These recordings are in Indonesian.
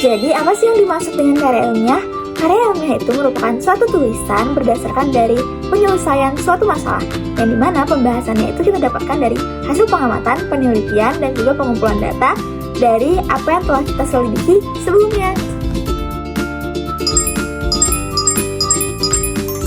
Jadi, apa sih yang dimaksud dengan karya ilmiah? Karya ilmiah itu merupakan suatu tulisan berdasarkan dari penyelesaian suatu masalah, yang dimana pembahasannya itu kita dapatkan dari hasil pengamatan, penelitian, dan juga pengumpulan data dari apa yang telah kita selidiki sebelumnya.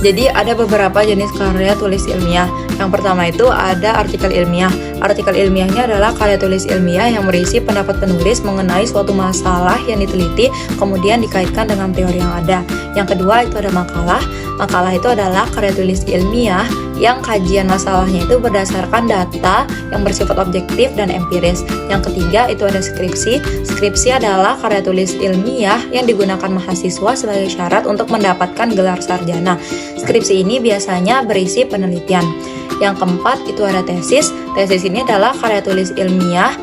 Jadi ada beberapa jenis karya tulis ilmiah. Yang pertama itu ada artikel ilmiah. Artikel ilmiahnya adalah karya tulis ilmiah yang berisi pendapat penulis mengenai suatu masalah yang diteliti, kemudian dikaitkan dengan teori yang ada. Yang kedua itu ada makalah. Makalah itu adalah karya tulis ilmiah yang kajian masalahnya itu berdasarkan data yang bersifat objektif dan empiris. Yang ketiga itu ada skripsi. Skripsi adalah karya tulis ilmiah yang digunakan mahasiswa sebagai syarat untuk mendapatkan gelar sarjana. Skripsi ini biasanya berisi penelitian. Yang keempat itu ada tesis. Tesis ini adalah karya tulis ilmiah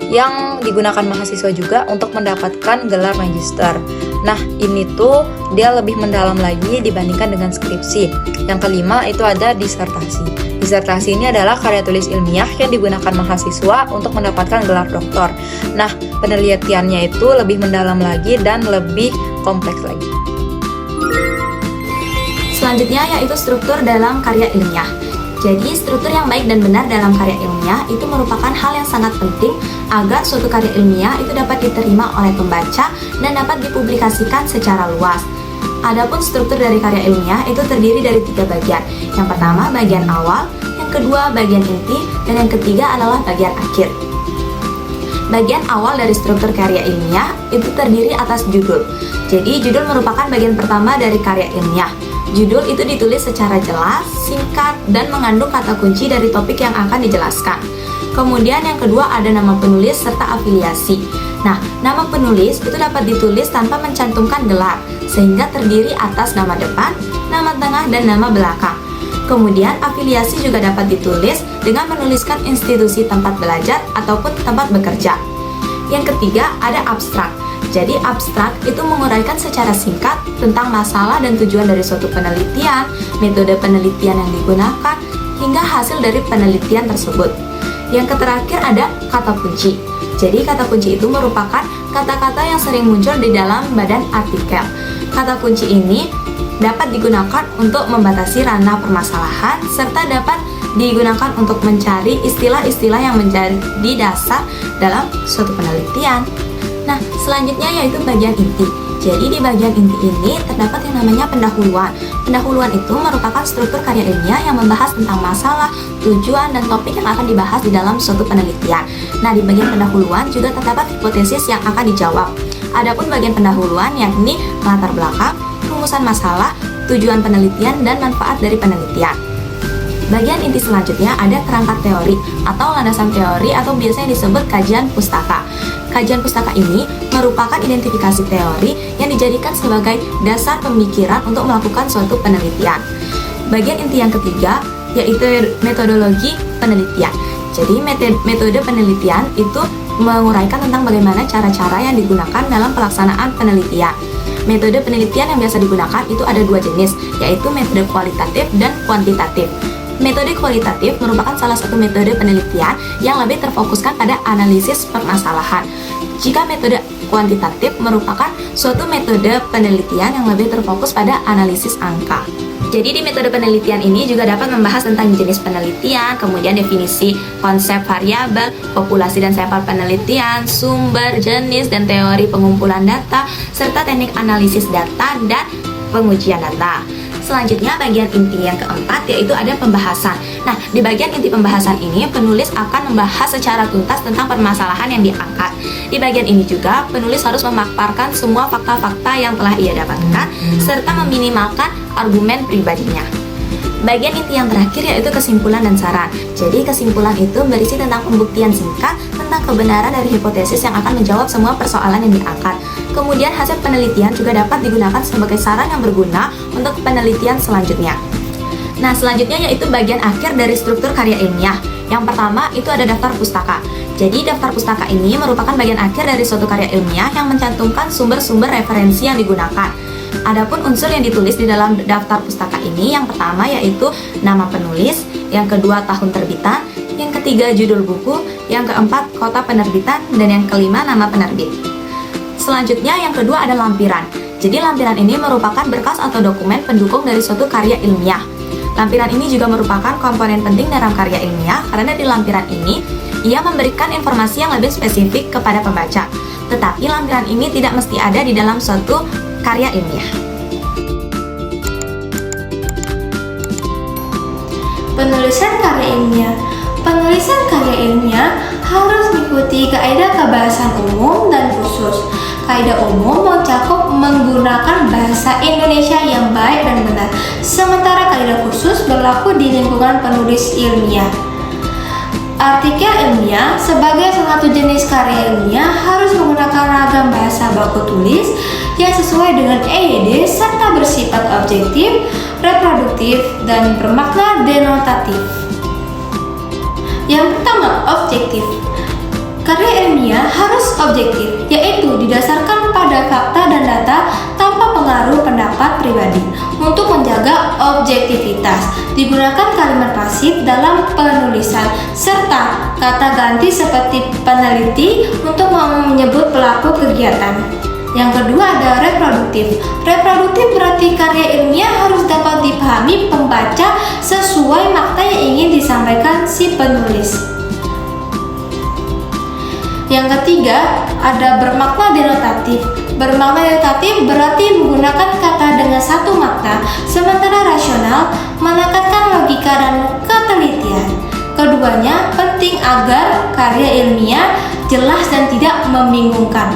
yang digunakan mahasiswa juga untuk mendapatkan gelar magister. Nah, ini tuh dia lebih mendalam lagi dibandingkan dengan skripsi. Yang kelima itu ada disertasi. Disertasi ini adalah karya tulis ilmiah yang digunakan mahasiswa untuk mendapatkan gelar doktor. Nah, penelitiannya itu lebih mendalam lagi dan lebih kompleks lagi. Selanjutnya yaitu struktur dalam karya ilmiah. Jadi, struktur yang baik dan benar dalam karya ilmiah itu merupakan hal yang sangat penting agar suatu karya ilmiah itu dapat diterima oleh pembaca dan dapat dipublikasikan secara luas. Adapun struktur dari karya ilmiah itu terdiri dari 3 bagian. Yang pertama bagian awal, yang kedua bagian inti, dan yang ketiga adalah bagian akhir. Bagian awal dari struktur karya ilmiah itu terdiri atas judul. Jadi, judul merupakan bagian pertama dari karya ilmiah. Judul itu ditulis secara jelas, singkat, dan mengandung kata kunci dari topik yang akan dijelaskan. Kemudian yang kedua ada nama penulis serta afiliasi. Nah, nama penulis itu dapat ditulis tanpa mencantumkan gelar, sehingga terdiri atas nama depan, nama tengah, dan nama belakang. Kemudian afiliasi juga dapat ditulis dengan menuliskan institusi tempat belajar ataupun tempat bekerja. Yang ketiga ada abstrak. Jadi abstrak itu menguraikan secara singkat tentang masalah dan tujuan dari suatu penelitian, metode penelitian yang digunakan, hingga hasil dari penelitian tersebut. Yang terakhir ada kata kunci. Jadi kata kunci itu merupakan kata-kata yang sering muncul di dalam badan artikel. Kata kunci ini dapat digunakan untuk membatasi ranah permasalahan serta dapat digunakan untuk mencari istilah-istilah yang menjadi dasar dalam suatu penelitian. Nah, selanjutnya yaitu bagian inti. Jadi di bagian inti ini terdapat yang namanya pendahuluan. Pendahuluan itu merupakan struktur karya ilmiah yang membahas tentang masalah, tujuan, dan topik yang akan dibahas di dalam suatu penelitian. Nah, di bagian pendahuluan juga terdapat hipotesis yang akan dijawab. Adapun bagian pendahuluan yakni latar belakang, rumusan masalah, tujuan penelitian, dan manfaat dari penelitian. Bagian inti selanjutnya ada kerangka teori atau landasan teori atau biasanya disebut kajian pustaka. Kajian pustaka ini merupakan identifikasi teori yang dijadikan sebagai dasar pemikiran untuk melakukan suatu penelitian. Bagian inti yang ketiga yaitu metodologi penelitian. Jadi metode penelitian itu menguraikan tentang bagaimana cara-cara yang digunakan dalam pelaksanaan penelitian. Metode penelitian yang biasa digunakan itu ada 2 jenis, yaitu metode kualitatif dan kuantitatif. Metode kualitatif merupakan salah satu metode penelitian yang lebih terfokuskan pada analisis permasalahan. Jika metode kuantitatif merupakan suatu metode penelitian yang lebih terfokus pada analisis angka. Jadi di metode penelitian ini juga dapat membahas tentang jenis penelitian, kemudian definisi konsep variabel, populasi dan sampel penelitian, sumber, jenis, dan teori pengumpulan data, serta teknik analisis data dan pengujian data. Selanjutnya bagian inti yang keempat yaitu ada pembahasan. Nah, di bagian inti pembahasan ini penulis akan membahas secara tuntas tentang permasalahan yang diangkat. Di bagian ini juga penulis harus memaparkan semua fakta-fakta yang telah ia dapatkan serta meminimalkan argumen pribadinya. Bagian inti yang terakhir yaitu kesimpulan dan saran. Jadi kesimpulan itu berisi tentang pembuktian singkat tentang kebenaran dari hipotesis yang akan menjawab semua persoalan yang diangkat. Kemudian hasil penelitian juga dapat digunakan sebagai saran yang berguna untuk penelitian selanjutnya. Nah, selanjutnya yaitu bagian akhir dari struktur karya ilmiah. Yang pertama itu ada daftar pustaka. Jadi daftar pustaka ini merupakan bagian akhir dari suatu karya ilmiah yang mencantumkan sumber-sumber referensi yang digunakan. Adapun unsur yang ditulis di dalam daftar pustaka ini yang pertama yaitu nama penulis, yang kedua tahun terbitan, yang ketiga judul buku, yang keempat kota penerbitan, dan yang kelima nama penerbit. selanjutnya yang kedua ada lampiran. Jadi lampiran ini merupakan berkas atau dokumen pendukung dari suatu karya ilmiah. Lampiran ini juga merupakan komponen penting dalam karya ilmiah karena di lampiran ini ia memberikan informasi yang lebih spesifik kepada pembaca. Tetapi lampiran ini tidak mesti ada di dalam suatu karya ilmiah. Penulisan karya ilmiah. Penulisan karya ilmiah harus mengikuti kaidah kebahasan umum dan khusus. Kaidah umum mencakup menggunakan bahasa Indonesia yang baik dan benar, sementara kaidah khusus berlaku di lingkungan penulis ilmiah. Artikel ilmiah sebagai salah satu jenis karya ilmiah harus menggunakan ragam bahasa baku tulis yang sesuai dengan EYD serta bersifat objektif, reproduktif, dan bermakna denotatif. Yang pertama, objektif. Karya ilmiah harus objektif, yaitu didasarkan pada fakta dan data tanpa pengaruh pendapat pribadi. Untuk menjaga objektivitas, digunakan kalimat pasif dalam penulisan, serta kata ganti seperti peneliti untuk menyebut pelaku kegiatan. Yang kedua ada reproduktif. Reproduktif berarti karya ilmiah harus dapat dipahami pembaca sesuai makna yang ingin disampaikan si penulis. Yang ketiga, ada bermakna denotatif. Bermakna denotatif berarti menggunakan kata dengan satu makna, sementara rasional menekankan logika dan ketelitian. Keduanya penting agar karya ilmiah jelas dan tidak membingungkan.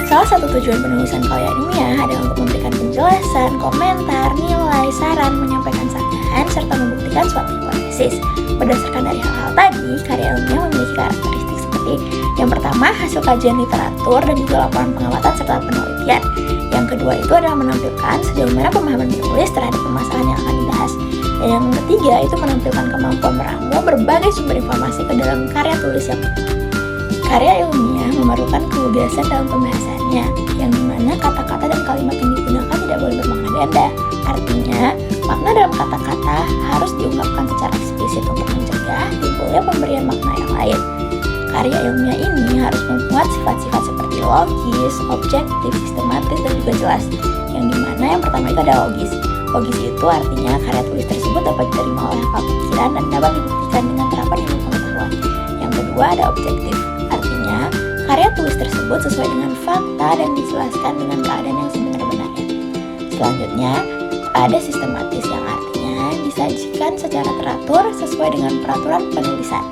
Salah satu tujuan penulisan karya ilmiah adalah untuk memberikan penjelasan, komentar, nilai, saran, menyampaikan sanggahan, serta membuktikan suatu hipotesis. Berdasarkan dari hal-hal tadi, karya ilmiah memiliki karakteristik seperti yang pertama, hasil kajian literatur dan juga laporan pengamatan serta penelitian. Yang kedua itu adalah menampilkan sejauh mana pemahaman penulis terhadap permasalahan yang akan dibahas. Dan yang ketiga itu menampilkan kemampuan meramu berbagai sumber informasi ke dalam karya tulis yang karya ilmiah memerlukan kelugasan dalam pembahasannya, yang dimana kata-kata dan kalimat yang digunakan tidak boleh bermakna ganda. Artinya, makna dalam kata-kata harus diungkapkan secara eksplisit untuk mencegah timbulnya pemberian makna yang lain. Karya ilmiah ini harus memuat sifat-sifat seperti logis, objektif, sistematis, dan juga jelas. Yang dimana yang pertama itu ada logis. Logis itu artinya karya tulis tersebut dapat diterima oleh akal pikiran dan dapat dibuktikan dengan terapan ilmu pengetahuan. Yang kedua ada objektif. Artinya, karya tulis tersebut sesuai dengan fakta dan dijelaskan dengan keadaan yang sebenar-benarnya. Selanjutnya, ada sistematis yang artinya disajikan secara teratur sesuai dengan peraturan penulisan.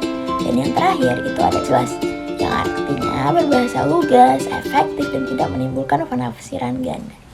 Dan yang terakhir itu ada jelas, yang artinya berbahasa lugas, efektif, dan tidak menimbulkan penafsiran ganda.